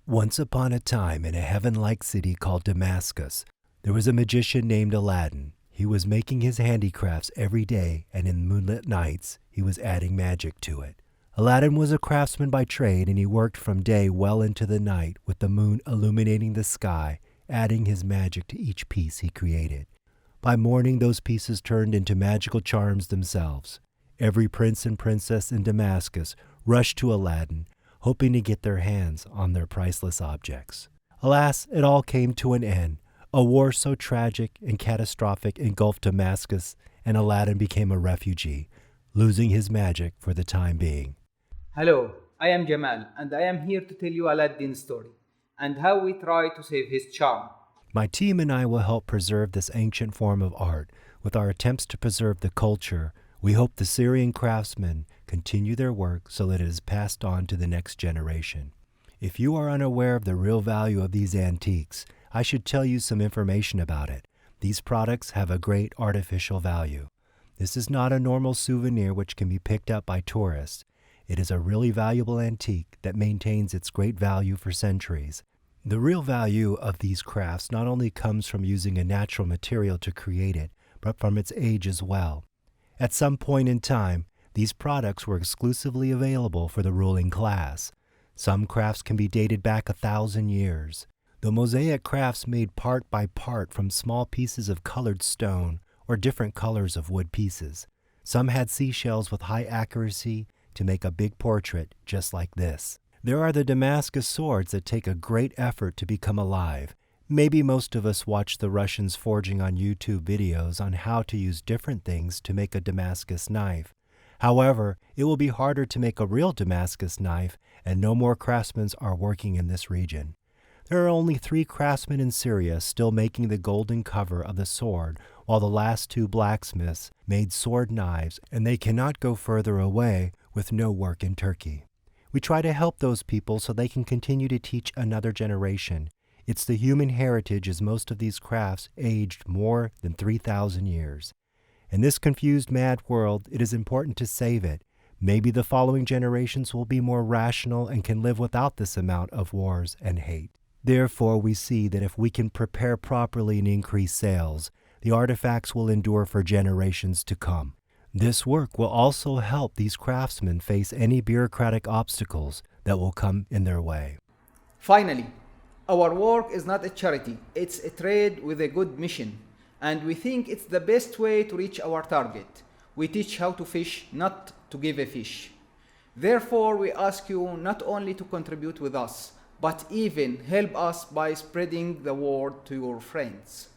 Once upon a time, in a heaven-like city called Damascus, there was a magician named Aladdin. He was making his handicrafts every day, and in moonlit nights, he was adding magic to it. Aladdin was a craftsman by trade, and he worked from day well into the night, with the moon illuminating the sky, adding his magic to each piece he created. By morning, those pieces turned into magical charms themselves. Every prince and princess in Damascus rushed to Aladdin, hoping to get their hands on their priceless objects. Alas, it all came to an end. A war so tragic and catastrophic engulfed Damascus, and Aladdin became a refugee, losing his magic for the time being. Hello, I am Jamal, and I am here to tell you Aladdin's story and how we try to save his charm. My team and I will help preserve this ancient form of art. With our attempts to preserve the culture, we hope the Syrian craftsmen continue their work so that it is passed on to the next generation. If you are unaware of the real value of these antiques, I should tell you some information about it. These products have a great artificial value. This is not a normal souvenir which can be picked up by tourists. It is a really valuable antique that maintains its great value for centuries. The real value of these crafts not only comes from using a natural material to create it, but from its age as well. At some point in time, these products were exclusively available for the ruling class. Some crafts can be dated back 1,000 years. The mosaic crafts made part by part from small pieces of colored stone or different colors of wood pieces. Some had seashells with high accuracy to make a big portrait just like this. There are the Damascus swords that take a great effort to become alive. Maybe most of us watch the Russians forging on YouTube videos on how to use different things to make a Damascus knife. However, it will be harder to make a real Damascus knife, and no more craftsmen are working in this region. There are only 3 craftsmen in Syria still making the golden cover of the sword, while the last 2 blacksmiths made sword knives, and they cannot go further away with no work in Turkey. We try to help those people so they can continue to teach another generation. It's the human heritage, as most of these crafts aged more than 3,000 years. In this confused, mad world, it is important to save it. Maybe the following generations will be more rational and can live without this amount of wars and hate. Therefore, we see that if we can prepare properly and increase sales, the artifacts will endure for generations to come. This work will also help these craftsmen face any bureaucratic obstacles that will come in their way. Finally, our work is not a charity, it's a trade with a good mission, and we think it's the best way to reach our target. We teach how to fish, not to give a fish. Therefore, we ask you not only to contribute with us, but even help us by spreading the word to your friends.